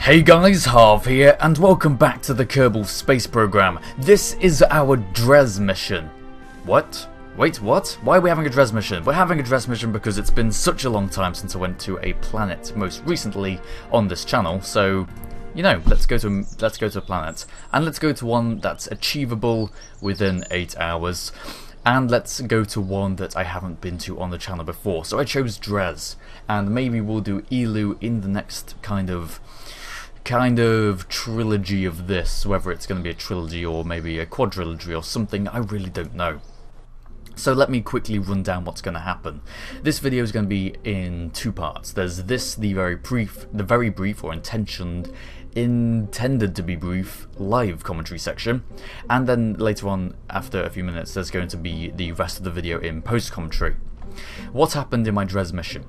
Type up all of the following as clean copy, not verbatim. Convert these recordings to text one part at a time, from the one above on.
Hey guys, Harv here, and welcome back to the Kerbal Space Program. This is our Dres mission. What? Wait, what? Why are we having a Dres mission? We're having a Dres mission because it's been such a long time since I went to a planet, most recently on this channel, so, you know, let's go to a planet. And let's go to one that's achievable within 8 hours. And let's go to one that I haven't been to on the channel before. So I chose Dres, and maybe we'll do Elu in the next kind of trilogy of this, whether it's going to be a trilogy or maybe a quadrilogy or something, I really don't know. So let me quickly run down what's going to happen. This video is going to be in 2 parts. There's this, the very brief or intended to be brief live commentary section, and then later on, after a few minutes, there's going to be the rest of the video in post commentary. What happened in my Dres mission?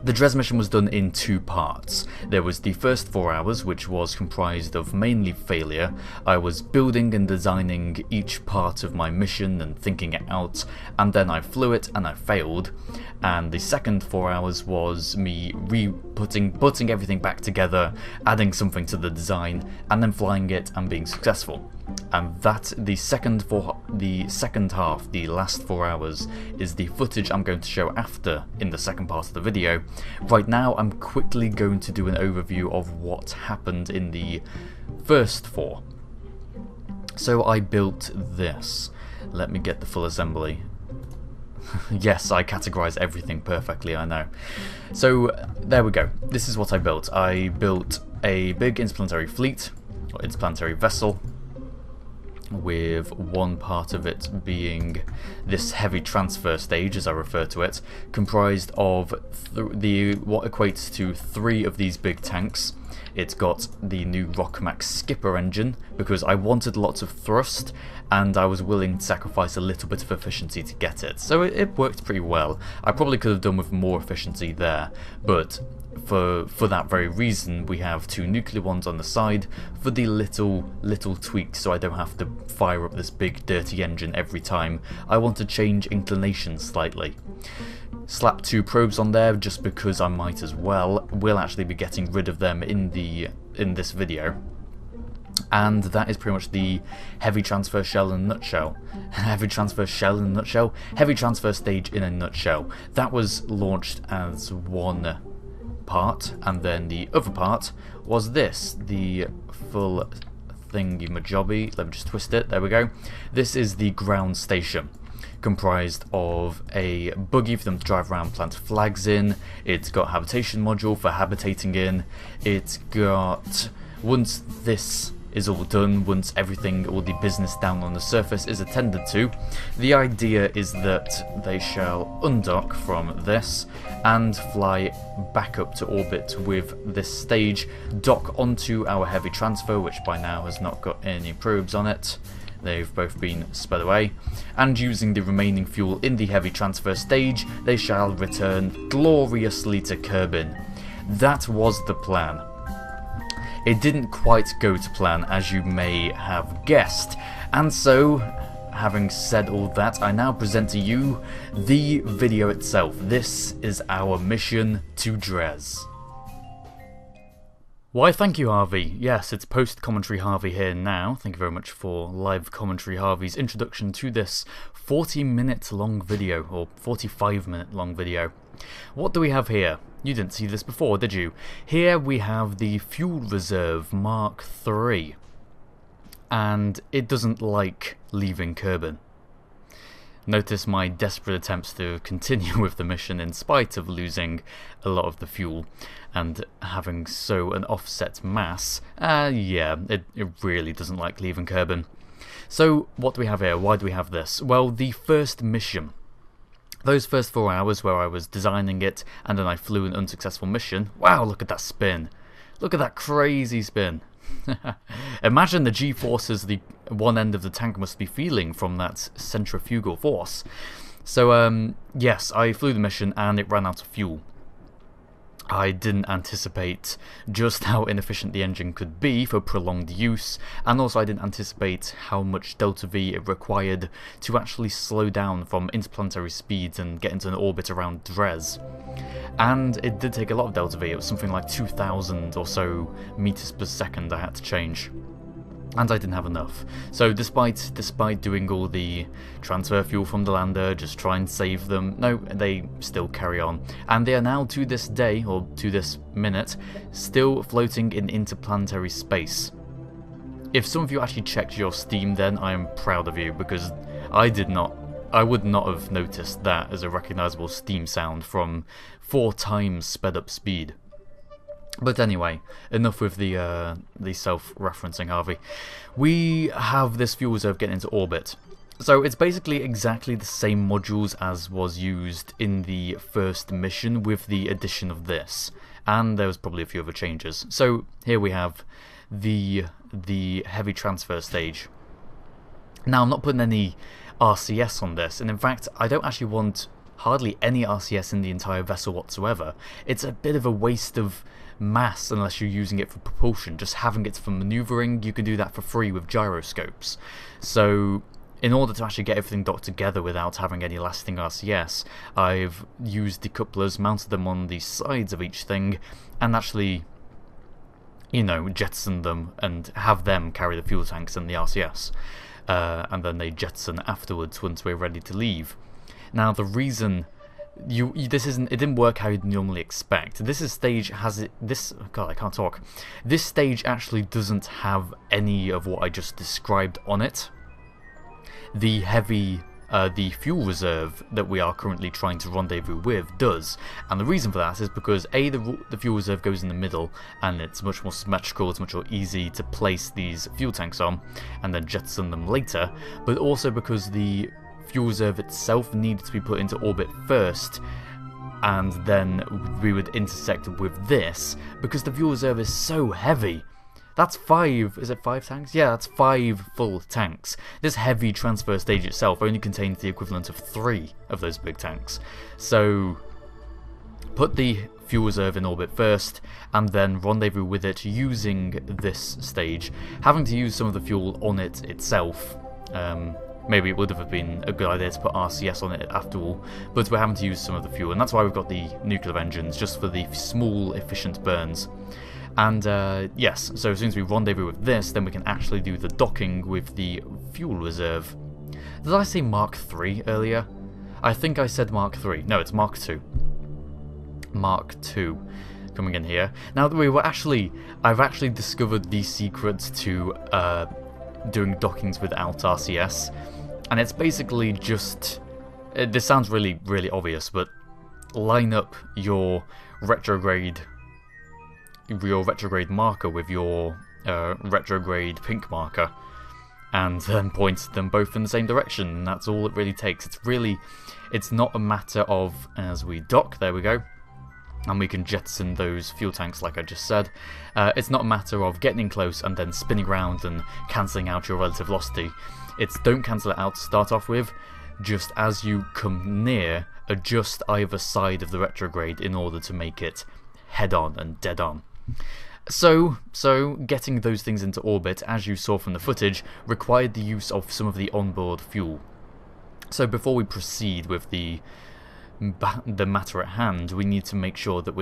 The Dres mission was done in 2 parts. There was the first 4 hours, which was comprised of mainly failure. I was building and designing each part of my mission and thinking it out, and then I flew it and I failed. And the second 4 hours was me putting everything back together, adding something to the design, and then flying it and being successful. And that, the second half, the last 4 hours, is the footage I'm going to show after in the second part of the video. Right now I'm quickly going to do an overview of what happened in the first 4. So I built this. Let me get the full assembly. Yes, I categorize everything perfectly, I know. So there we go. This is what I built. I built a big interplanetary fleet, or interplanetary vessel, with one part of it being this heavy transfer stage, as I refer to it, comprised of what equates to 3 of these big tanks. It's got the new Rockmax skipper engine, because I wanted lots of thrust, and I was willing to sacrifice a little bit of efficiency to get it. So it worked pretty well. I probably could have done with more efficiency there, but for that very reason, we have 2 nuclear ones on the side for the little tweaks, so I don't have to fire up this big dirty engine every time I want to change inclination slightly. Slap 2 probes on there just because I might as well. We'll actually be getting rid of them in this video. And that is pretty much the heavy transfer shell in a nutshell. Heavy transfer shell in a nutshell? Heavy transfer stage in a nutshell. That was launched as one part, and then the other part was this, the full thingy majobby. Let me just twist it, there we go. This is the ground station, comprised of a buggy for them to drive around, plant flags in. It's got habitation module for habitating in. It's got, once this is all done, once everything, all the business down on the surface is attended to, the idea is that they shall undock from this and fly back up to orbit with this stage, dock onto our heavy transfer, which by now has not got any probes on it. They've both been sped away, and using the remaining fuel in the heavy transfer stage, they shall return gloriously to Kerbin. That was the plan. It didn't quite go to plan, as you may have guessed, and so, having said all that, I now present to you the video itself. This is our mission to Dres. Why, thank you, Harvey. Yes, it's post-commentary Harvey here now. Thank you very much for live commentary Harvey's introduction to this 40-minute long video, or 45-minute long video. What do we have here? You didn't see this before, did you? Here we have the Fuel Reserve Mark III, and it doesn't like leaving Kerbin. Notice my desperate attempts to continue with the mission in spite of losing a lot of the fuel and having an offset mass. Yeah, it really doesn't like leaving Kerbin. So what do we have here? Why do we have this? Well, the first mission. Those first 4 hours where I was designing it and then I flew an unsuccessful mission. Wow, look at that spin. Look at that crazy spin. Imagine the G-forces the one end of the tank must be feeling from that centrifugal force. So, yes, I flew the mission and it ran out of fuel. I didn't anticipate just how inefficient the engine could be for prolonged use, and also I didn't anticipate how much delta V it required to actually slow down from interplanetary speeds and get into an orbit around Dres. And it did take a lot of delta V. It was something like 2,000 or so meters per second I had to change. And I didn't have enough. So despite doing all the transfer fuel from the lander, just try and save them, no, they still carry on. And they are now, to this day, or to this minute, still floating in interplanetary space. If some of you actually checked your Steam, then I am proud of you, because I would not have noticed that as a recognizable Steam sound from 4 times sped up speed. But anyway, enough with the self-referencing, Harvey. We have this fuel reserve getting into orbit. So it's basically exactly the same modules as was used in the first mission, with the addition of this. And there was probably a few other changes. So here we have the heavy transfer stage. Now I'm not putting any RCS on this, and in fact I don't actually want hardly any RCS in the entire vessel whatsoever. It's a bit of a waste of mass unless you're using it for propulsion. Just having it for maneuvering, you can do that for free with gyroscopes. So in order to actually get everything docked together without having any lasting RCS, I've used decouplers, mounted them on the sides of each thing, and actually, you know, jettison them and have them carry the fuel tanks and the RCS. And then they jettison afterwards once we're ready to leave. Now the reason it didn't work how you'd normally expect. This stage actually doesn't have any of what I just described on it. The fuel reserve that we are currently trying to rendezvous with does, and the reason for that is because the fuel reserve goes in the middle, and it's much more symmetrical, it's much more easy to place these fuel tanks on and then jettison them later, but also because the fuel reserve itself needed to be put into orbit first, and then we would intersect with this because the fuel reserve is so heavy. That's 5, is it 5 tanks? Yeah, that's 5 full tanks. This heavy transfer stage itself only contains the equivalent of 3 of those big tanks. So put the fuel reserve in orbit first, and then rendezvous with it using this stage. Having to use some of the fuel on it itself, maybe it would have been a good idea to put RCS on it after all, but we're having to use some of the fuel, and that's why we've got the nuclear engines, just for the small, efficient burns. And yes, so as soon as we rendezvous with this, then we can actually do the docking with the fuel reserve. Did I say Mark III earlier? I think I said Mark III. No, it's Mark II. Mark II coming in here. Now, I've actually discovered the secret to doing dockings without RCS, and it's basically just, this sounds really, really obvious, but line up your retrograde marker with your retrograde pink marker, and then point them both in the same direction, and that's all it really takes. It's not a matter of, as we dock, there we go, and we can jettison those fuel tanks like I just said. It's not a matter of getting in close and then spinning around and cancelling out your relative velocity. It's don't cancel it out to start off with, just as you come near, adjust either side of the retrograde in order to make it head on and dead on. So getting those things into orbit, as you saw from the footage, required the use of some of the onboard fuel. So before we proceed with the matter at hand, we need to make sure that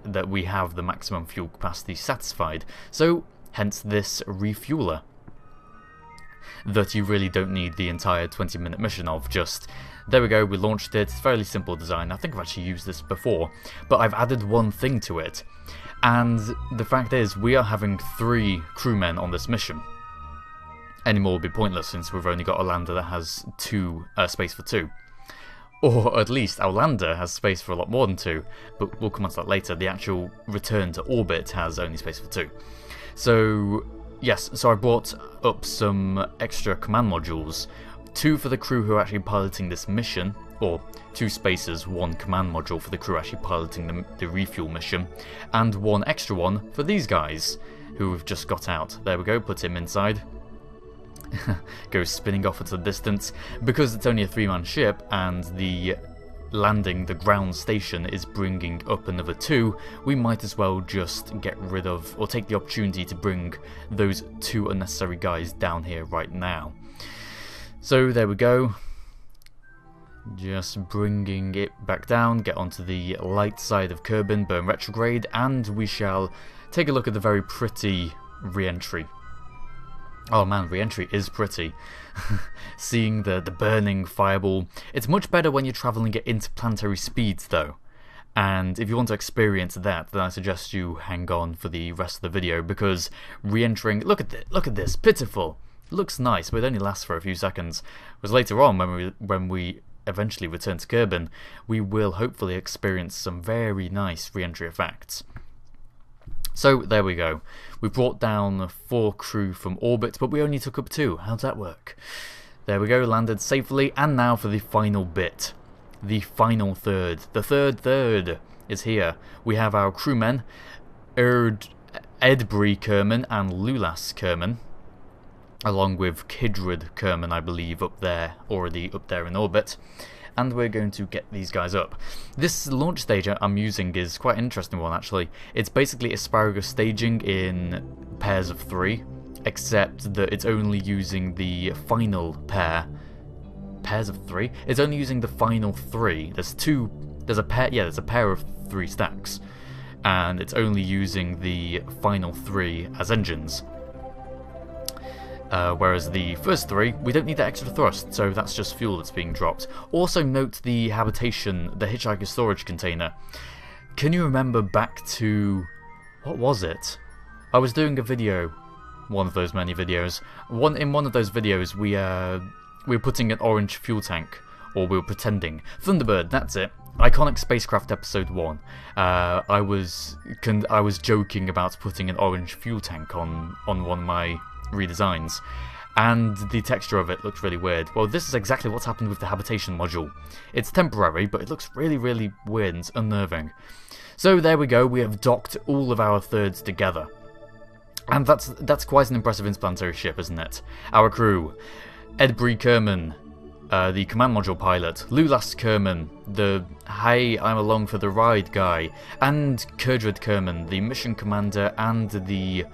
that we have the maximum fuel capacity satisfied. So hence this refueler that you really don't need the entire 20-minute mission of. Just there we go, we launched it. It's a fairly simple design. I think I've actually used this before, but I've added one thing to it, and the fact is we are having 3 crewmen on this mission. Any more would be pointless since we've only got a lander that has space for 2. Or at least our lander has space for a lot more than 2, but we'll come on to that later. The actual return to orbit has only space for 2. So yes, so I brought up some extra command modules. 2 for the crew who are actually piloting this mission, or 2 spaces, 1 command module for the crew actually piloting the refuel mission, and 1 extra one for these guys who have just got out. There we go, put him inside. Goes spinning off into the distance. Because it's only a 3-man ship and the landing the ground station is bringing up another 2, we might as well just get rid of, or take the opportunity to bring those 2 unnecessary guys down here right now. So there we go. Just bringing it back down, get onto the light side of Kerbal, burn retrograde, and we shall take a look at the very pretty Reentry. Oh man, Reentry is pretty. Seeing the burning fireball. It's much better when you're travelling at interplanetary speeds though. And if you want to experience that, then I suggest you hang on for the rest of the video, because re-entering, look at this, pitiful. It looks nice, but it only lasts for a few seconds. Whereas later on, when we eventually return to Kerbal, we will hopefully experience some very nice re-entry effects. So there we go. We brought down 4 crew from orbit, but we only took up 2. How'd that work? There we go, landed safely, and now for the final bit. The final third. The third is here. We have our crewmen, Dres Kerman and Lulas Kerman, along with Kerbal Kerman, I believe, already up there in orbit. And we're going to get these guys up. This launch stage I'm using is quite an interesting one, actually. It's basically asparagus staging in pairs of 3, except that it's only using the final pair. Pairs of 3? It's only using the final 3. There's a pair of 3 stacks, and it's only using the final 3 as engines. Whereas the first 3, we don't need that extra thrust, so that's just fuel that's being dropped. Also note the habitation, the hitchhiker storage container. Can you remember back to... what was it? I was doing a video, one of those many videos. In one of those videos we were putting an orange fuel tank, or we were pretending. Thunderbird, that's it. Iconic Spacecraft Episode 1. I was joking about putting an orange fuel tank on one of my redesigns, and the texture of it looks really weird. Well, this is exactly what's happened with the habitation module. It's temporary, but it looks really, really weird and unnerving. So there we go, we have docked all of our thirds together. And that's quite an impressive interplanetary ship, isn't it? Our crew, Dres Kerman, the command module pilot, Lulas Kerman, the hey, I'm along for the ride guy, and Kerbal Kerman, the mission commander and the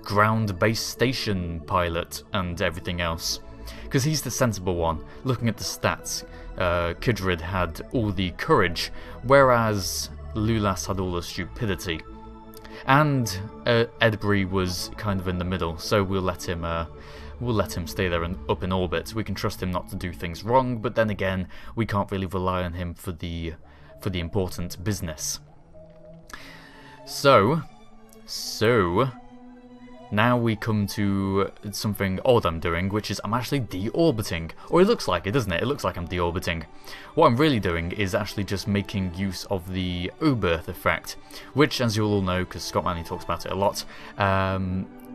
ground base station pilot and everything else. Because he's the sensible one. Looking at the stats, Kerbal had all the courage, whereas Lulas had all the stupidity. And Dres was kind of in the middle, so we'll let him stay there and up in orbit. We can trust him not to do things wrong, but then again, we can't really rely on him for the important business. So now we come to something odd I'm doing, which is I'm actually deorbiting. Or it looks like it, doesn't it? It looks like I'm deorbiting. What I'm really doing is actually just making use of the O-berth effect, which, as you'll all know, because Scott Manley talks about it a lot,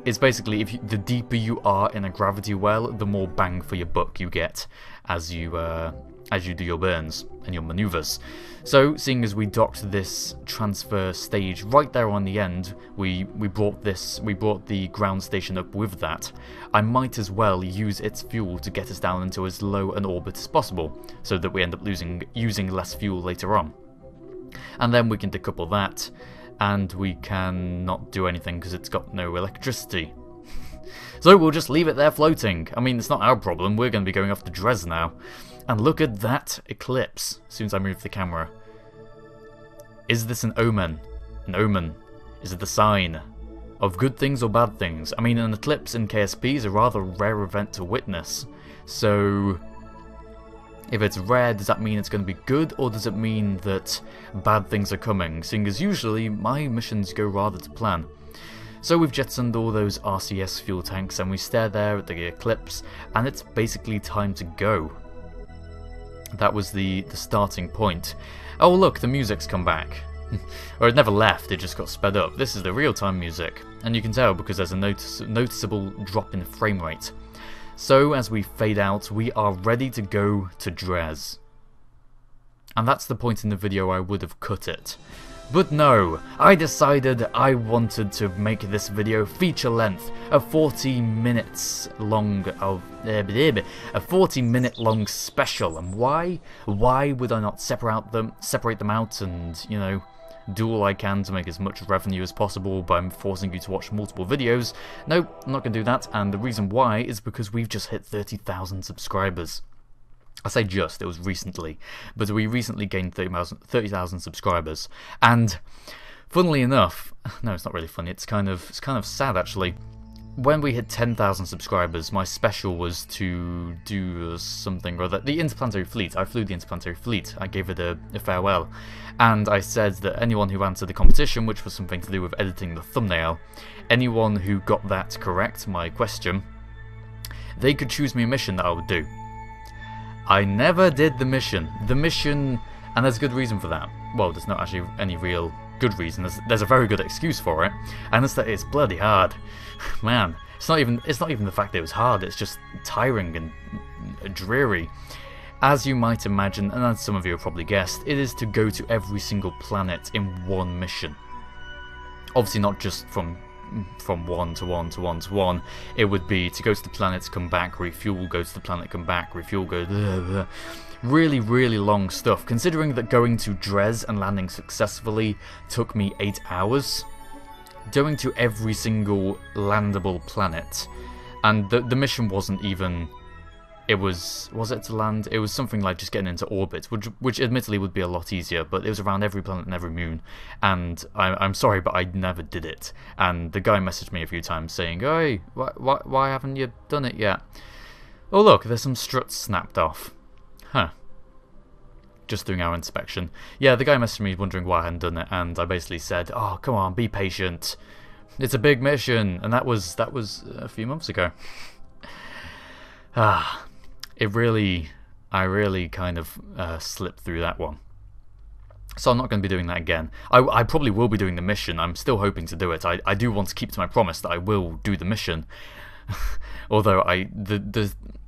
is basically the deeper you are in a gravity well, the more bang for your buck you get as you do your burns and your maneuvers. So, seeing as we docked this transfer stage right there on the end, we brought the ground station up with that. I might as well use its fuel to get us down into as low an orbit as possible, so that we end up using less fuel later on. And then we can decouple that, and we can not do anything because it's got no electricity. So we'll just leave it there floating. I mean, it's not our problem, we're going to be going off to Dres now. And look at that eclipse, as soon as I move the camera. Is this an omen? An omen? Is it the sign of good things or bad things? I mean, an eclipse in KSP is a rather rare event to witness. So, if it's rare, does that mean it's going to be good, or does it mean that bad things are coming? Seeing as usually, my missions go rather to plan. So we've jettisoned all those RCS fuel tanks, and we stare there at the eclipse, and it's basically time to go. That was the starting point. Oh look, the music's come back. Or it never left, it just got sped up. This is the real-time music, and you can tell because there's a noticeable drop in frame rate. So as we fade out, we are ready to go to Dres. And that's the point in the video I would have cut it. But no, I decided I wanted to make this video feature length, a 40 minutes long a 40-minute long special. And why? Why would I not separate them out and, you know, do all I can to make as much revenue as possible by forcing you to watch multiple videos? No, I'm not going to do that, and the reason why is because we've just hit 30,000 subscribers. I say just, it was recently, but we recently gained 30,000 subscribers, and funnily enough, no, it's not really funny, it's kind of sad actually. When we hit 10,000 subscribers, my special was to do something or other. The Interplanetary Fleet, I flew the Interplanetary Fleet, I gave it a farewell, and I said that anyone who answered the competition, which was something to do with editing the thumbnail, anyone who got that correct, my question, they could choose me a mission that I would do. I never did the mission. And there's a good reason for that. Well, there's not actually any real good reason. There's a very good excuse for it, and it's that it's bloody hard. Man, it's not even the fact that it was hard. It's just tiring and dreary. As you might imagine, and as some of you have probably guessed, it is to go to every single planet in one mission. Obviously, not just from one to one to one to one. It would be to go to the planet, come back, refuel, go to the planet, come back, refuel, go blah, blah. Really, really long stuff, considering that going to Dres and landing successfully took me 8 hours. Going to every single landable planet, and the mission wasn't even, was it to land? It was something like just getting into orbit, which admittedly would be a lot easier, but it was around every planet and every moon, and I'm sorry, but I never did it. And the guy messaged me a few times saying, "Hey, why haven't you done it yet?" Oh look, there's some struts snapped off. Huh. Just doing our inspection. Yeah, the guy messaged me wondering why I hadn't done it, and I basically said, "Oh, come on, be patient. It's a big mission," and that was a few months ago. I really kind of slipped through that one. So I'm not going to be doing that again. I probably will be doing the mission. I'm still hoping to do it. I do want to keep to my promise that I will do the mission. Although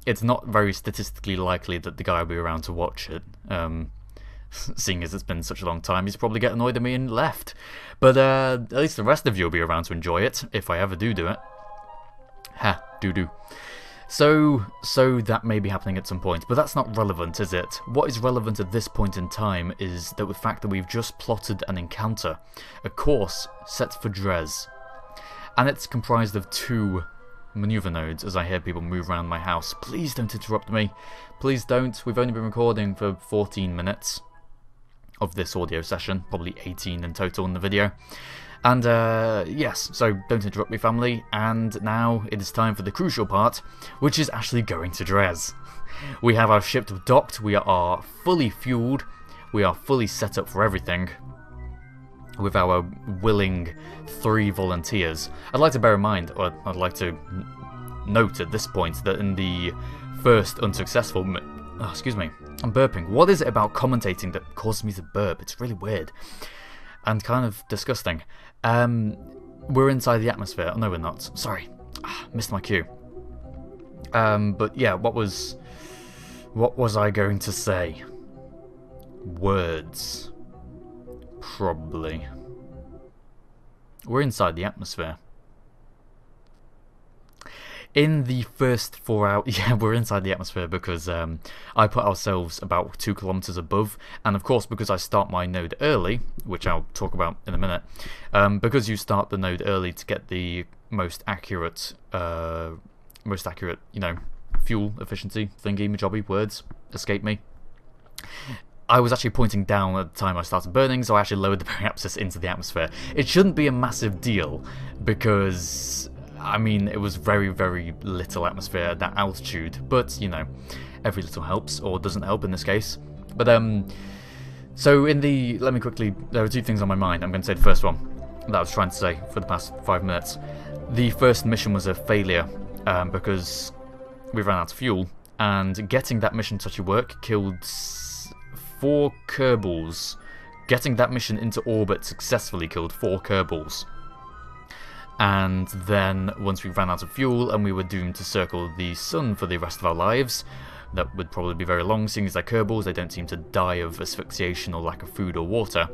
it's not very statistically likely that the guy will be around to watch it. Seeing as it's been such a long time, he's probably get annoyed at me and left. But at least the rest of you will be around to enjoy it, if I ever do it. Ha, doo-doo. So that may be happening at some point, but that's not relevant, is it? What is relevant at this point in time is the fact that we've just plotted an encounter, a course set for Dres, and it's comprised of 2 maneuver nodes. As I hear people move around my house, please don't interrupt me. Please don't. We've only been recording for 14 minutes of this audio session, probably 18 in total in the video. And yes, so don't interrupt me, family. And now it is time for the crucial part, which is actually going to Dres. We have our ship docked, we are fully fueled, we are fully set up for everything, with our willing 3 volunteers. I'd like to bear in mind, or I'd like to note at this point, that in the first unsuccessful... Oh, excuse me, I'm burping. What is it about commentating that causes me to burp? It's really weird. And kind of disgusting. We're inside the atmosphere. Oh, no, we're not. Sorry. Missed my cue. But yeah, what was I going to say? Words. Probably. We're inside the atmosphere. In the first 4 hours, yeah, we're inside the atmosphere because I put ourselves about 2 kilometers above, and of course because I start my node early, which I'll talk about in a minute, because you start the node early to get the most accurate, you know, fuel efficiency thingy, majobby, words, escape me. I was actually pointing down at the time I started burning, so I actually lowered the periapsis into the atmosphere. It shouldn't be a massive deal, because... I mean, it was very, very little atmosphere at that altitude, but, you know, every little helps, or doesn't help in this case. But, so in the, let me quickly, there are 2 things on my mind. I'm going to say the first one that I was trying to say for the past 5 minutes. The first mission was a failure, because we ran out of fuel, and getting that mission to actually work killed 4 Kerbals. Getting that mission into orbit successfully killed 4 Kerbals. And then, once we ran out of fuel and we were doomed to circle the sun for the rest of our lives, that would probably be very long, seeing as they're Kerbals, they don't seem to die of asphyxiation or lack of food or water.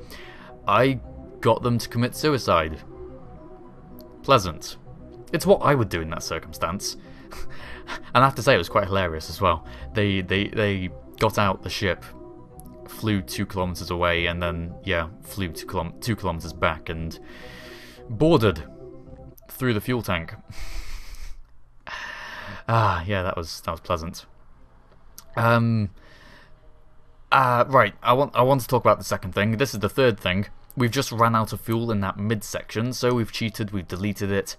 I got them to commit suicide. Pleasant. It's what I would do in that circumstance. And I have to say, it was quite hilarious as well. They got out the ship, flew 2 kilometers away, and then, yeah, flew 2 kilometers back and boarded through the fuel tank. Yeah, that was pleasant. Right, I want to talk about the second thing. This is the third thing. We've just ran out of fuel in that mid-section, so we've cheated, we've deleted it.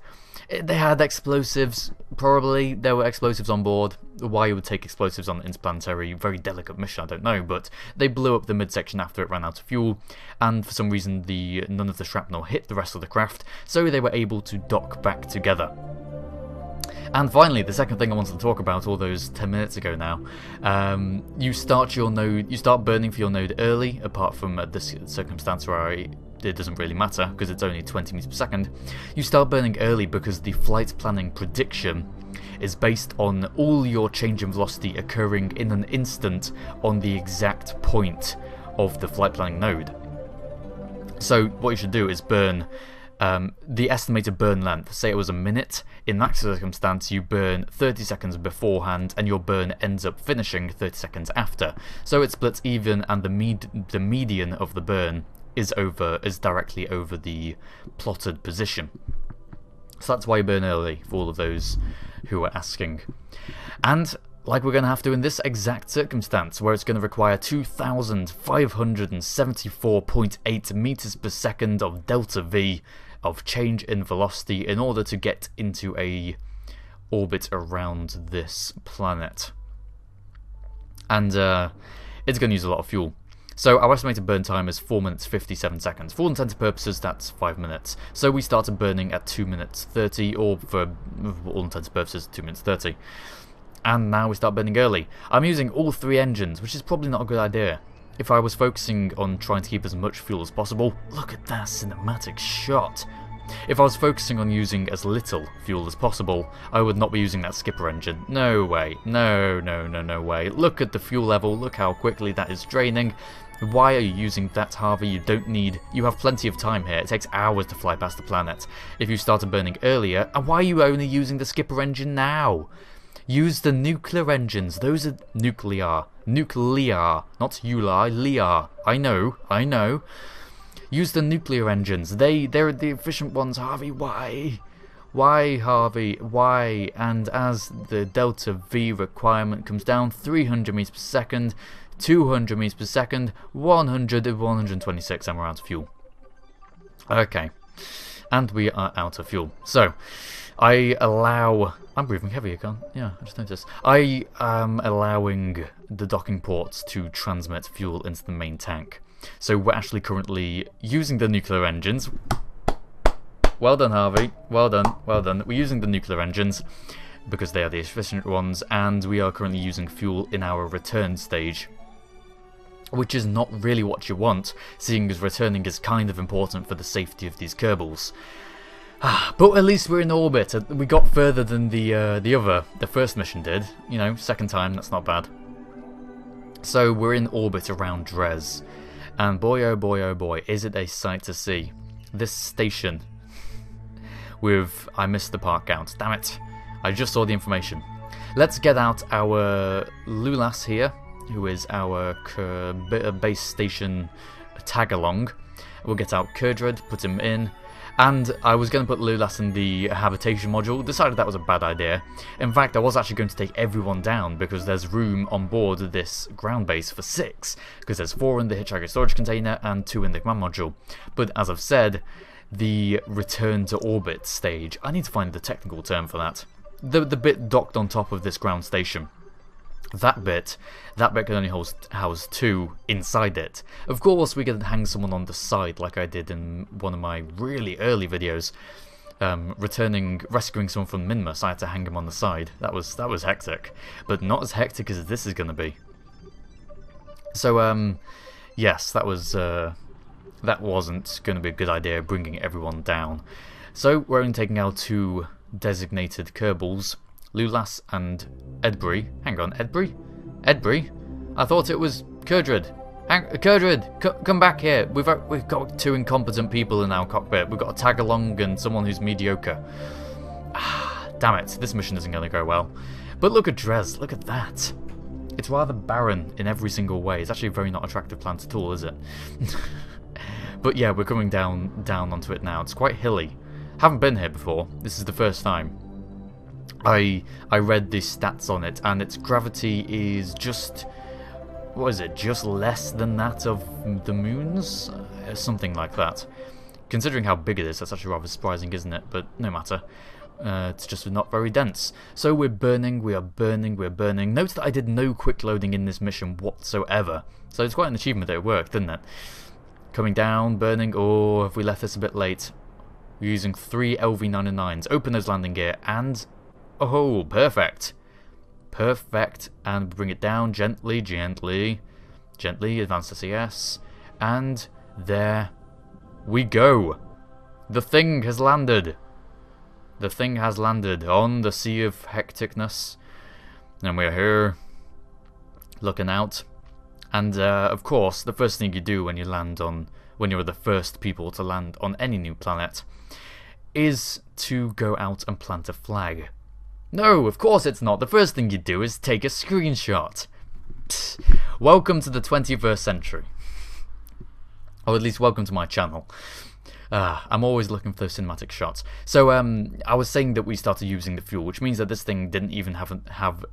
They had explosives, probably. There were explosives on board. Why you would take explosives on the Interplanetary, very delicate mission, I don't know, but they blew up the midsection after it ran out of fuel, and for some reason none of the shrapnel hit the rest of the craft, so they were able to dock back together. And finally, the second thing I wanted to talk about all those 10 minutes ago now, you start burning for your node early, apart from this circumstance where it doesn't really matter because it's only 20 meters per second. You start burning early because the flight planning prediction is based on all your change in velocity occurring in an instant on the exact point of the flight planning node. So what you should do is burn the estimated burn length. Say it was a minute. In that circumstance, you burn 30 seconds beforehand, and your burn ends up finishing 30 seconds after. So it splits even, and the median of the burn is directly over the plotted position. So that's why you burn early, for all of those who are asking. And like we're going to have to in this exact circumstance, where it's going to require 2,574.8 meters per second of delta V of change in velocity in order to get into a orbit around this planet. And it's going to use a lot of fuel. So our estimated burn time is 4 minutes 57 seconds. For all intents and purposes, that's 5 minutes. So we started burning at 2 minutes 30, or for all intents and purposes, 2 minutes 30. And now we start burning early. I'm using all 3 engines, which is probably not a good idea. If I was focusing on trying to keep as much fuel as possible, look at that cinematic shot. If I was focusing on using as little fuel as possible, I would not be using that skipper engine. No way. No way. Look at the fuel level, look how quickly that is draining. Why are you using that, Harvey? You have plenty of time here. It takes hours to fly past the planet. If you started burning earlier, and why are you only using the skipper engine now? Use the nuclear engines. Those are nuclear, not Uli, liar. I know. Use the nuclear engines. They're the efficient ones, Harvey. Why? Why, Harvey? Why? And as the delta V requirement comes down, 300 meters per second, 200 meters per second, 100, 126, and we're out of fuel. Okay. And we are out of fuel. So, I'm breathing heavy again. Yeah, I just noticed. I am allowing the docking ports to transmit fuel into the main tank. So we're actually currently using the nuclear engines. Well done, Harvey. Well done. We're using the nuclear engines because they are the efficient ones, and we are currently using fuel in our return stage, which is not really what you want, seeing as returning is kind of important for the safety of these Kerbals. But at least we're in orbit. We got further than the first mission did. You know, second time, that's not bad. So we're in orbit around Dres. And boy, oh boy, is it a sight to see. This station I missed the part count. Damn it. I just saw the information. Let's get out our Lulas here, who is our base station tag-along. We'll get out Kerdred, put him in. And I was going to put Lulas in the habitation module, decided that was a bad idea. In fact, I was actually going to take everyone down because there's room on board this ground base for 6, because there's 4 in the hitchhiker storage container and 2 in the command module. But as I've said, the return to orbit stage, I need to find the technical term for that. The bit docked on top of this ground station. That bit can only house 2 inside it. Of course, we can hang someone on the side, like I did in one of my really early videos, rescuing someone from Minmus. I had to hang him on the side. That was hectic, but not as hectic as this is going to be. So, yes, that wasn't going to be a good idea, bringing everyone down. So we're only taking our 2 designated Kerbals, Lulas and Edbury. Hang on, Edbury? I thought it was Kerdred. Kerdrid, come back here. We've got 2 incompetent people in our cockpit. We've got a tag along and someone who's mediocre. Damn it, this mission isn't going to go well. But look at Dres, look at that. It's rather barren in every single way. It's actually a very not attractive plant at all, is it? But yeah, we're coming down onto it now. It's quite hilly. Haven't been here before. This is the first time. I read the stats on it, and its gravity is just... what is it? Just less than that of the moon's? Something like that. Considering how big it is, that's actually rather surprising, isn't it? But no matter. It's just not very dense. So we're burning, we are burning, we're burning. Note that I did no quick loading in this mission whatsoever. So it's quite an achievement that it worked, didn't it? Coming down, burning. Oh, have we left this a bit late? We're using 3 LV-99s. Open those landing gear and... oh, perfect. Perfect. And bring it down gently, gently. Gently, advance to CS. And there we go. The thing has landed. The thing has landed on the sea of hecticness. And we're here, looking out. And of course, the first thing you do when you land on, when you're the first people to land on any new planet, is to go out and plant a flag. No, of course it's not. The first thing you do is take a screenshot. Psst. Welcome to the 21st century. Or at least welcome to my channel. I'm always looking for those cinematic shots. So I was saying that we started using the fuel, which means that this thing didn't even have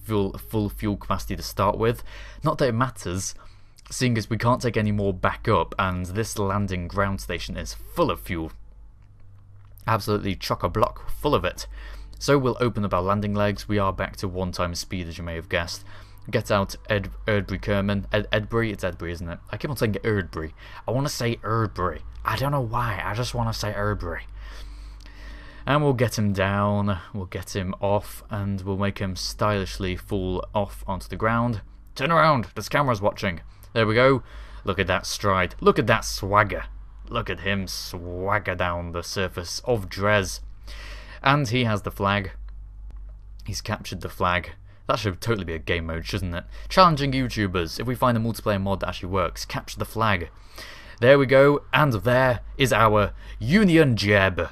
full fuel capacity to start with. Not that it matters, seeing as we can't take any more back up, and this landing ground station is full of fuel. Absolutely chock-a-block full of it. So we'll open up our landing legs. We are back to 1x speed, as you may have guessed. Get out Erdbury Kerman. Edbury? It's Edbury, isn't it? I keep on saying Erdbury. I want to say Erdbury. I don't know why. I just want to say Erdbury. And we'll get him down. We'll get him off. And we'll make him stylishly fall off onto the ground. Turn around. This camera's watching. There we go. Look at that stride. Look at that swagger. Look at him swagger down the surface of Dres. And he has the flag. He's captured the flag. That should totally be a game mode, shouldn't it? Challenging YouTubers. If we find a multiplayer mod that actually works, capture the flag. There we go. And there is our Union Jeb.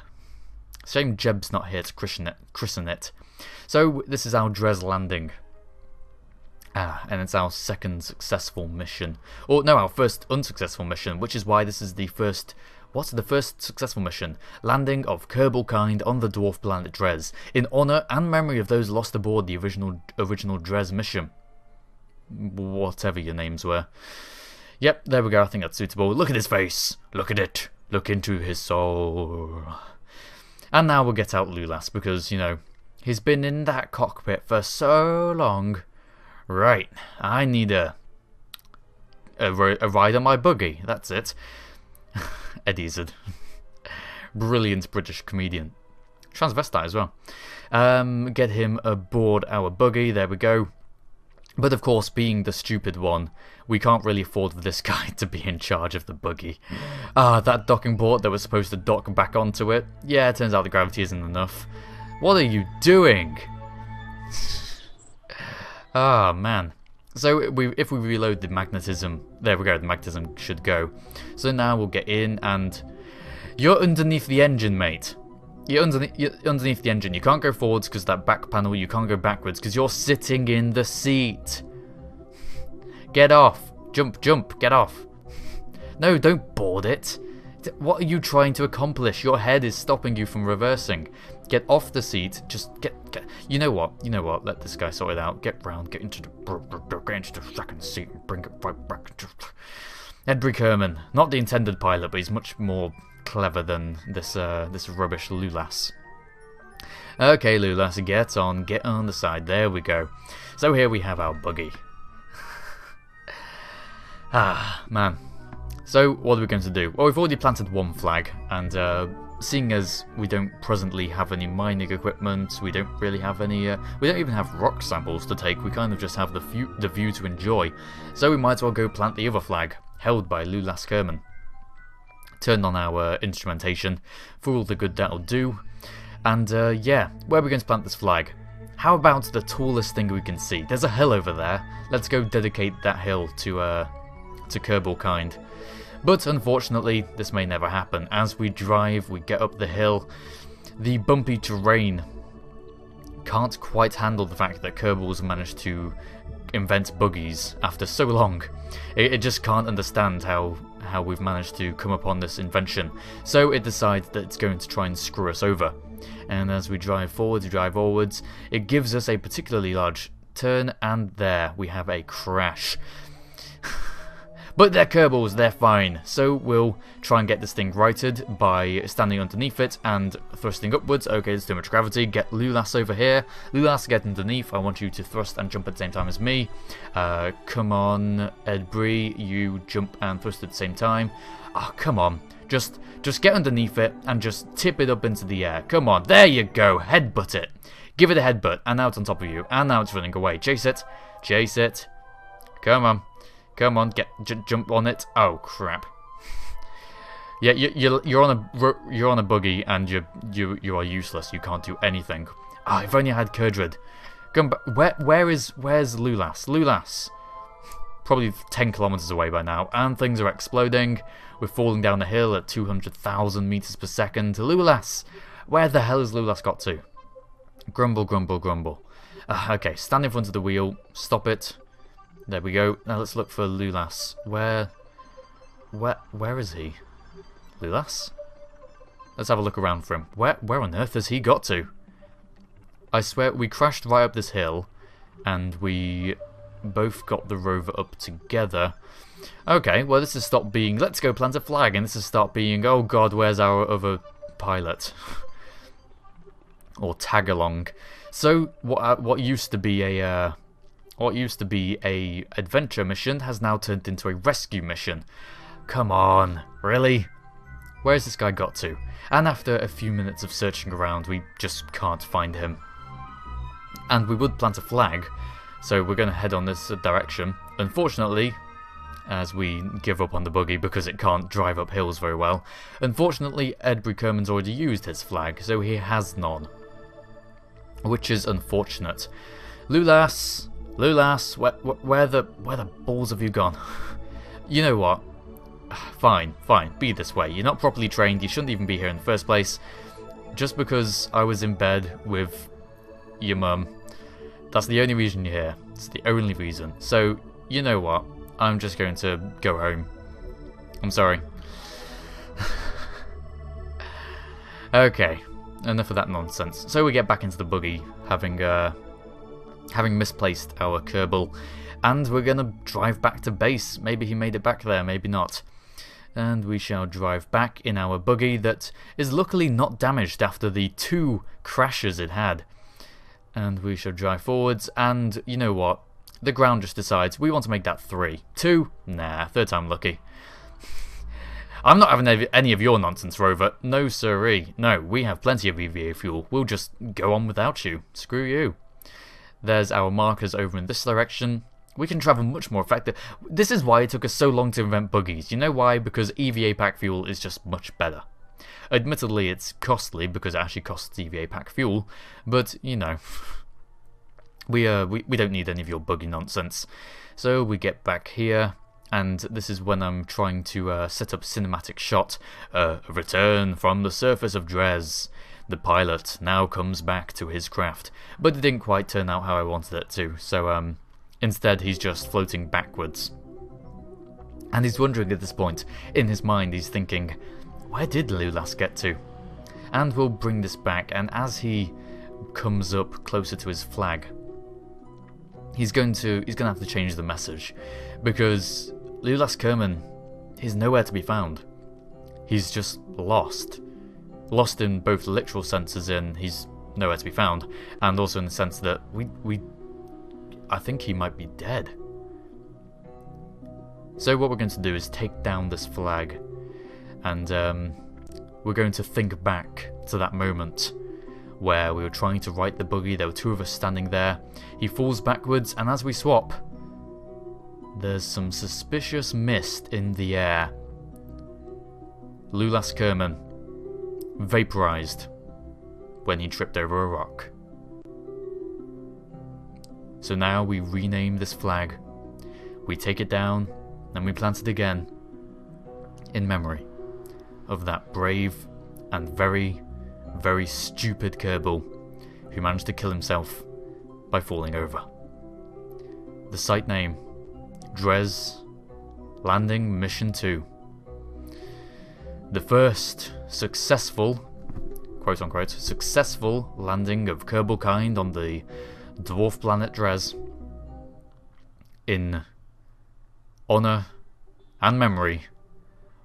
Shame Jeb's not here to christen it. So this is our Dres landing. And it's our second successful mission. Or no, our first unsuccessful mission, which is why this is the first... what's the first successful mission? Landing of Kerbal kind on the dwarf planet Dres, in honour and memory of those lost aboard the original Dres mission. Whatever your names were. Yep, there we go, I think that's suitable. Look at his face! Look at it! Look into his soul. And now we'll get out Lulas, because, you know, he's been in that cockpit for so long. Right, I need a ride on my buggy, that's it. Eddie Izzard. Brilliant British comedian. Transvestite as well. Get him aboard our buggy, there we go. But of course, being the stupid one, we can't really afford for this guy to be in charge of the buggy. That docking port that was supposed to dock back onto it. Yeah, it turns out the gravity isn't enough. What are you doing? Ah, man. So if we reload the magnetism, there we go, the magnetism should go. So now we'll get in and... you're underneath the engine, mate. You're underneath the engine. You can't go forwards because that back panel, you can't go backwards because you're sitting in the seat. Get off. Jump, jump, get off. No, don't board it. What are you trying to accomplish? Your head is stopping you from reversing. Get off the seat. Just get. You know what? You know what? Let this guy sort it out. Get round. Get into the second seat and bring it right back. Erdbury Kerman, not the intended pilot, but he's much more clever than this rubbish Lulas. Okay, Lulas, get on the side. There we go. So here we have our buggy. Ah, man. So, what are we going to do? Well, we've already planted one flag, and seeing as we don't presently have any mining equipment, we don't really have any... we don't even have rock samples to take, we kind of just have the view to enjoy. So we might as well go plant the other flag, held by Lulas Kerman. Turn on our instrumentation, for all the good that'll do. And yeah, where are we going to plant this flag? How about the tallest thing we can see? There's a hill over there. Let's go dedicate that hill to to Kerbal kind. But unfortunately, this may never happen. As we drive, we get up the hill. The bumpy terrain can't quite handle the fact that Kerbal's managed to invent buggies after so long. It just can't understand how we've managed to come upon this invention. So it decides that it's going to try and screw us over. And as we drive forwards, it gives us a particularly large turn, and there we have a crash. But they're Kerbals, they're fine. So we'll try and get this thing righted by standing underneath it and thrusting upwards. Okay, there's too much gravity. Get Lulas over here. Lulas, get underneath. I want you to thrust and jump at the same time as me. Come on, Edbree, you jump and thrust at the same time. Oh, come on. Just get underneath it and just tip it up into the air. Come on, there you go. Headbutt it. Give it a headbutt, and now it's on top of you. And now it's running away. Chase it. Chase it. Come on. Come on, jump on it. Oh crap! Yeah, you're on a buggy and you are useless. You can't do anything. Ah, if only I had Kerdred. Come back. Where's Lulas? Lulas, probably 10 kilometers away by now, and things are exploding. We're falling down a hill at 200,000 meters per second. Lulas, where the hell has Lulas got to? Grumble, grumble, grumble. Okay, stand in front of the wheel. Stop it. There we go. Now let's look for Lulas. Where is he? Lulas? Let's have a look around for him. Where on earth has he got to? I swear we crashed right up this hill, and we both got the rover up together. Okay, well this has stopped being let's go plant a flag, and this has started being oh god, where's our other pilot? Or tag along. So what used to be a adventure mission has now turned into a rescue mission. Come on, really? Where's this guy got to? And after a few minutes of searching around, we just can't find him. And we would plant a flag, so we're going to head on this direction. Unfortunately, as we give up on the buggy because it can't drive up hills very well, unfortunately Edbree Kerman's already used his flag, so he has none. Which is unfortunate. Lulas, where the balls have you gone? You know what? Fine, be this way. You're not properly trained, you shouldn't even be here in the first place. Just because I was in bed with your mum, that's the only reason you're here. It's the only reason. So, you know what? I'm just going to go home. I'm sorry. Okay, enough of that nonsense. So we get back into the buggy, having misplaced our Kerbal, and we're gonna drive back to base. Maybe he made it back there, maybe not. And we shall drive back in our buggy that is luckily not damaged after the 2 crashes it had. And we shall drive forwards, and you know what? The ground just decides we want to make that 3. 2? Nah, 3rd time lucky. I'm not having any of your nonsense, Rover. No siree. No, we have plenty of EVA fuel. We'll just go on without you. Screw you. There's our markers over in this direction. We can travel much more effective. This is why it took us so long to invent buggies. You know why? Because EVA pack fuel is just much better. Admittedly, it's costly because it actually costs EVA pack fuel, but you know, we don't need any of your buggy nonsense. So we get back here, and this is when I'm trying to set up cinematic shot. Return from the surface of Dres. The pilot now comes back to his craft, but it didn't quite turn out how I wanted it to, so instead he's just floating backwards. And he's wondering at this point, in his mind he's thinking, where did Lulas get to? And we'll bring this back, and as he comes up closer to his flag, he's going to have to change the message, because Lulas Kerman is nowhere to be found. He's just lost. Lost in both the literal sense, as in he's nowhere to be found, and also in the sense that I think he might be dead. So what we're going to do is take down this flag, and we're going to think back to that moment where we were trying to right the buggy. There were 2 of us standing there. He falls backwards, and as we swap, there's some suspicious mist in the air. Lulas Kerman vaporized when he tripped over a rock. So now we rename this flag, we take it down, and we plant it again in memory of that brave and very, very stupid Kerbal who managed to kill himself by falling over. The site name, Dres Landing Mission 2. The first successful, quote-unquote, successful landing of Kerbal kind on the dwarf planet Dres, in honour and memory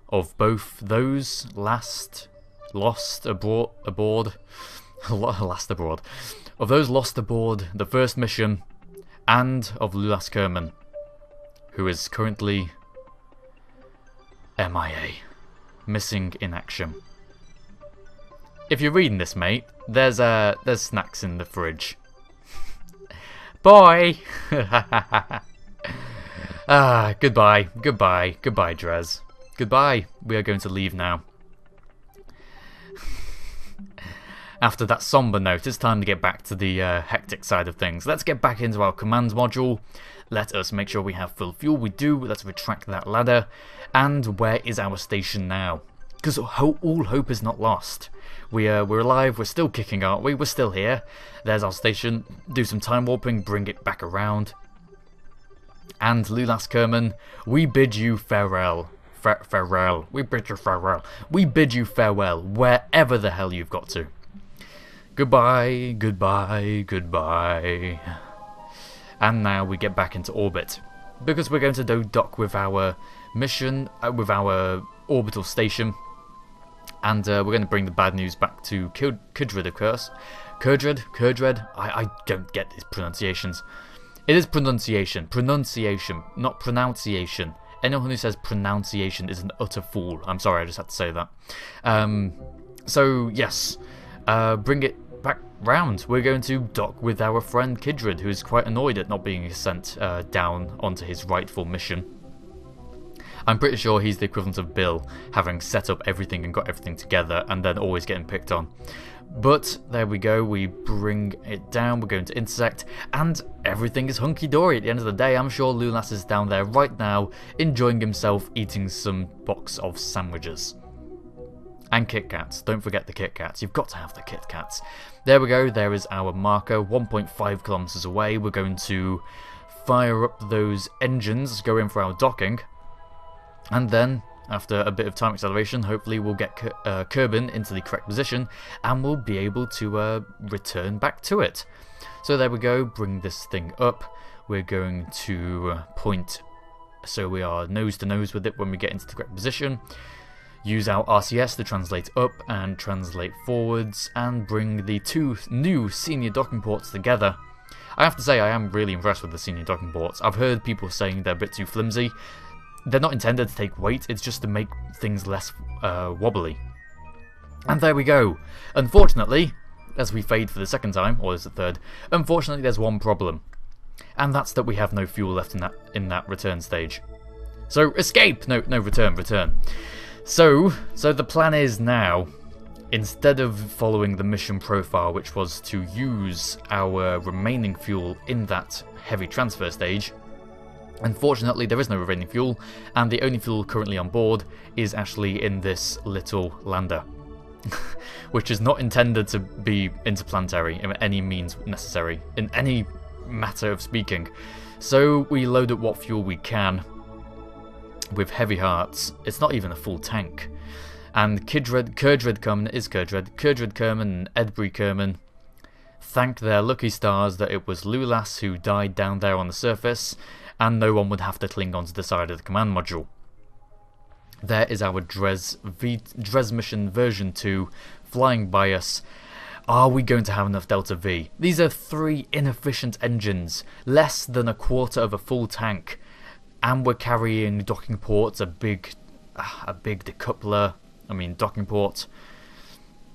of both those lost aboard the first mission, and of Lulas Kerman, who is currently MIA, missing in action. If you're reading this, mate, there's snacks in the fridge. Bye. Goodbye, Dres. Goodbye. We are going to leave now. After that somber note, it's time to get back to the hectic side of things. Let's get back into our commands module. Let us make sure we have full fuel. We do. Let's retract that ladder. And where is our station now? Because all hope is not lost. We're alive. We're still kicking, aren't we? We're still here. There's our station. Do some time warping. Bring it back around. And Lulas Kerman, we bid you farewell. Farewell. We bid you farewell. We bid you farewell, wherever the hell you've got to. Goodbye, goodbye, goodbye. And now we get back into orbit, because we're going to dock with our mission, with our orbital station, and we're going to bring the bad news back to Kudrid, of course. Kudrid. I don't get these pronunciations. It is pronunciation, not pronunciation. Anyone who says pronunciation is an utter fool. I'm sorry, I just had to say that. So yes, bring it back round. We're going to dock with our friend Kudrid, who is quite annoyed at not being sent down onto his rightful mission. I'm pretty sure he's the equivalent of Bill, having set up everything and got everything together and then always getting picked on. But there we go, we bring it down, we're going to intersect, and everything is hunky-dory. At the end of the day, I'm sure Lulas is down there right now, enjoying himself, eating some box of sandwiches. And Kit Kats, don't forget the Kit Kats, you've got to have the Kit Kats. There we go, there is our marker, 1.5 kilometers away. We're going to fire up those engines, go in for our docking, and then, after a bit of time acceleration, hopefully we'll get Kerbin into the correct position and we'll be able to return back to it. So there we go, bring this thing up. We're going to point so we are nose to nose with it when we get into the correct position. Use our RCS to translate up and translate forwards and bring the two new senior docking ports together. I have to say I am really impressed with the senior docking ports. I've heard people saying they're a bit too flimsy. They're not intended to take weight, it's just to make things less wobbly. And there we go. Unfortunately, as we fade for the second time, or is it third, unfortunately there's one problem. And that's that we have no fuel left in that return stage. So, escape! No, return. So the plan is now, instead of following the mission profile, which was to use our remaining fuel in that heavy transfer stage, unfortunately, there is no remaining fuel, and the only fuel currently on board is actually in this little lander, which is not intended to be interplanetary in any means necessary, in any matter of speaking. So we load up what fuel we can with heavy hearts. It's not even a full tank. And Kudrid Kerman and Edbury Kerman thank their lucky stars that it was Lulas who died down there on the surface, and no one would have to cling onto the side of the command module. There is our Dres mission version 2 flying by us. Are we going to have enough Delta V? These are 3 inefficient engines, less than a quarter of a full tank, and we're carrying docking ports, a big decoupler, docking port.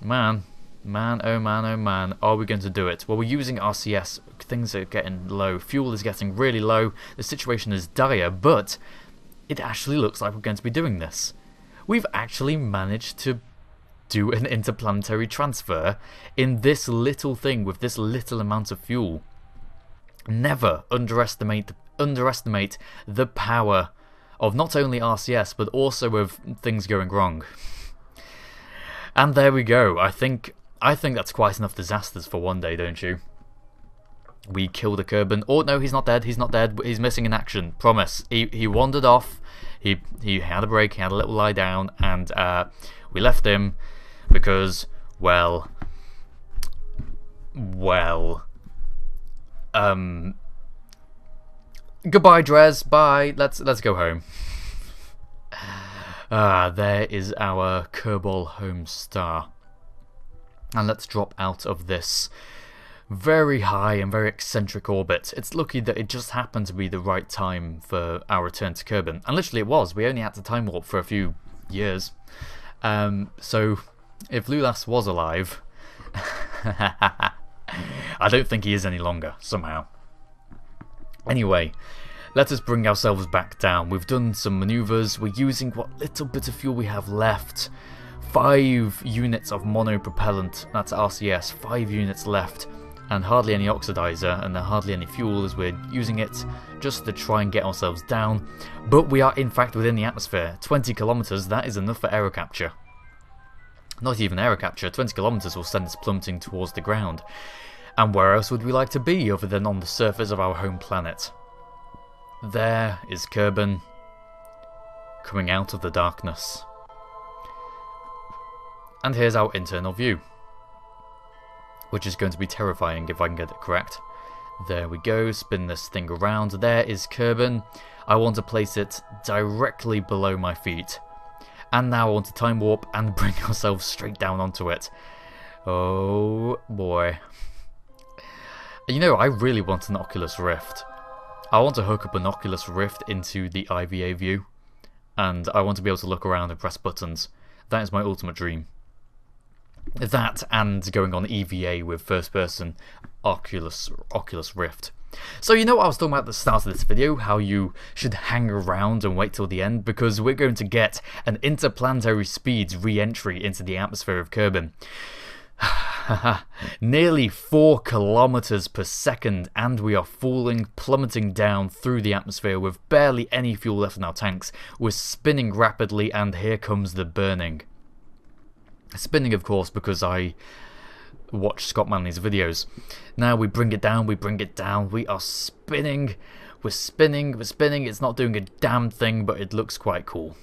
Man, oh man, are we going to do it? Well, we're using RCS, things are getting low, fuel is getting really low, the situation is dire, but it actually looks like we're going to be doing this. We've actually managed to do an interplanetary transfer in this little thing with this little amount of fuel. Never underestimate the power of not only RCS but also of things going wrong. And there we go. I think that's quite enough disasters for one day, don't you? We killed a Kerban. Oh no, he's not dead. He's not dead. He's missing in action. Promise. He wandered off. He had a break. He had a little lie down, and we left him because, well. Goodbye, Dres. Bye. Let's go home. There is our Kerbal home star. And let's drop out of this very high and very eccentric orbit. It's lucky that it just happened to be the right time for our return to Kerbin. And literally it was. We only had to time warp for a few years. So if Lulas was alive, I don't think he is any longer, somehow. Anyway, let us bring ourselves back down. We've done some maneuvers. We're using what little bit of fuel we have left. 5 units of monopropellant, that's RCS, 5 units left, and hardly any oxidizer, and hardly any fuel as we're using it just to try and get ourselves down. But we are in fact within the atmosphere. 20 kilometers, that is enough for aero capture. Not even aero capture, 20 kilometers will send us plummeting towards the ground. And where else would we like to be other than on the surface of our home planet? There is Kerbin coming out of the darkness. And here's our internal view, which is going to be terrifying if I can get it correct. There we go, spin this thing around. There is Kerbin. I want to place it directly below my feet. And now I want to time warp and bring ourselves straight down onto it. Oh boy. You know, I really want an Oculus Rift. I want to hook up an Oculus Rift into the IVA view. And I want to be able to look around and press buttons. That is my ultimate dream. That and going on EVA with first person Oculus Rift. So you know what I was talking about at the start of this video, how you should hang around and wait till the end, because we're going to get an interplanetary speeds re-entry into the atmosphere of Kerbin. Nearly 4 kilometers per second, and we are plummeting down through the atmosphere with barely any fuel left in our tanks. We're spinning rapidly, and here comes the burning. Spinning, of course, because I watch Scott Manley's videos. Now we bring it down, we are spinning, we're spinning, it's not doing a damn thing, but it looks quite cool.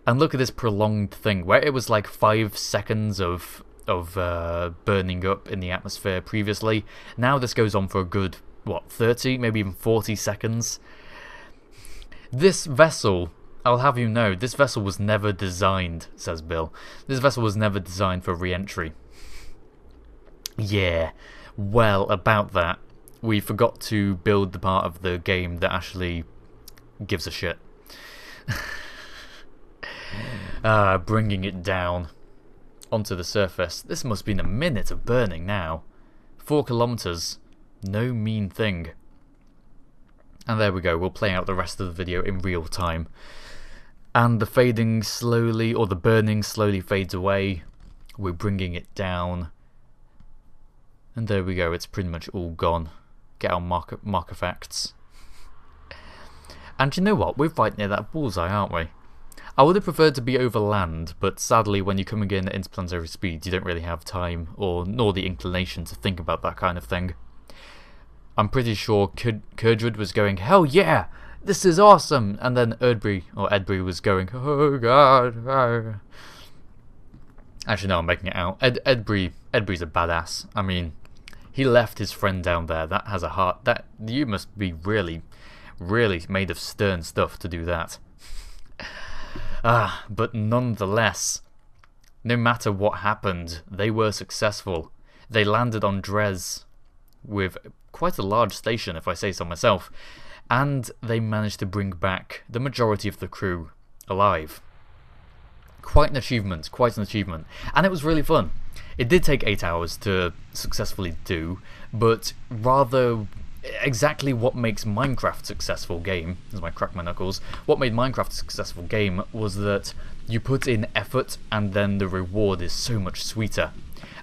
And look at this prolonged thing, where it was like 5 seconds of burning up in the atmosphere previously. Now this goes on for a good, what, 30, maybe even 40 seconds. This vessel, I'll have you know, this vessel was never designed, says Bill. This vessel was never designed for re-entry. Yeah, well, about that, we forgot to build the part of the game that actually gives a shit. Bringing it down onto the surface. This must be in a minute of burning now. 4 kilometers, no mean thing. And there we go, we'll play out the rest of the video in real time. And the fading slowly, or the burning slowly fades away. We're bringing it down. And there we go, it's pretty much all gone. Get our mark effects. And you know what, we're right near that bullseye, aren't we? I would have preferred to be over land, but sadly when you're coming in at interplanetary speed, you don't really have time, nor the inclination to think about that kind of thing. I'm pretty sure Kurdred was going, hell yeah! This is awesome! And then Edbury was going, oh god. Oh. Actually, no, I'm making it out. Edbury's a badass. I mean, he left his friend down there. That has a heart. That you must be really, really made of stern stuff to do that. But nonetheless, no matter what happened, they were successful. They landed on Dres with quite a large station, if I say so myself. And they managed to bring back the majority of the crew alive. Quite an achievement, and it was really fun. It did take 8 hours to successfully do, but rather exactly what makes Minecraft a successful game, as I crack my knuckles, what made Minecraft a successful game was that you put in effort and then the reward is so much sweeter.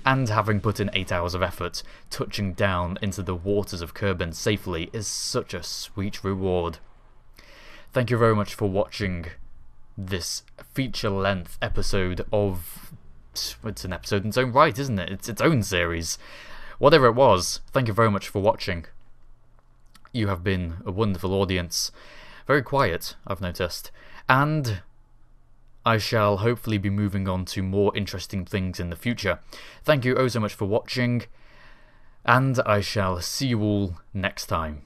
And having put in 8 hours of effort, touching down into the waters of Kerbin safely is such a sweet reward. Thank you very much for watching this feature-length episode of... It's an episode in its own right, isn't it? It's its own series. Whatever it was, thank you very much for watching. You have been a wonderful audience. Very quiet, I've noticed. And I shall hopefully be moving on to more interesting things in the future. Thank you oh so much for watching, and I shall see you all next time.